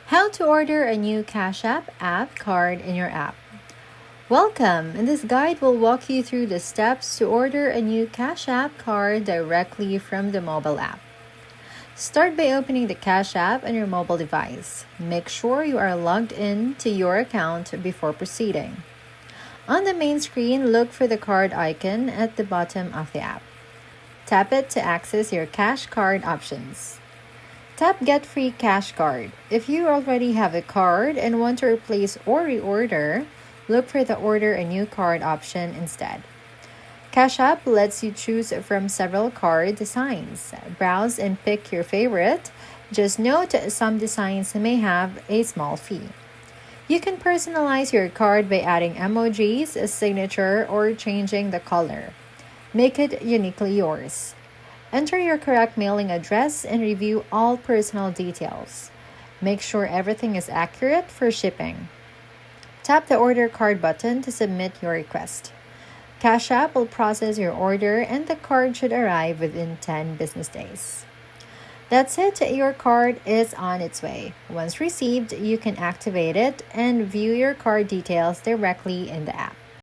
How to order a new Cash App card in your app. Welcome! In this guide, we'll walk you through the steps to order a new Cash App card directly from the mobile app. Start by opening the Cash App on your mobile device. Make sure you are logged in to your account before proceeding. On the main screen, look for the card icon at the bottom of the app. Tap it to access your Cash Card options. Tap Get Free Cash Card. If you already have a card and want to replace or reorder, look for the Order a New Card option instead. Cash App lets you choose from several card designs. Browse and pick your favorite. Just note some designs may have a small fee. You can personalize your card by adding emojis, a signature, or changing the color. Make it uniquely yours. Enter your correct mailing address and review all personal details. Make sure everything is accurate for shipping. Tap the Order Card button to submit your request. Cash App will process your order and the card should arrive within 10 business days. That's it, your card is on its way. Once received, you can activate it and view your card details directly in the app.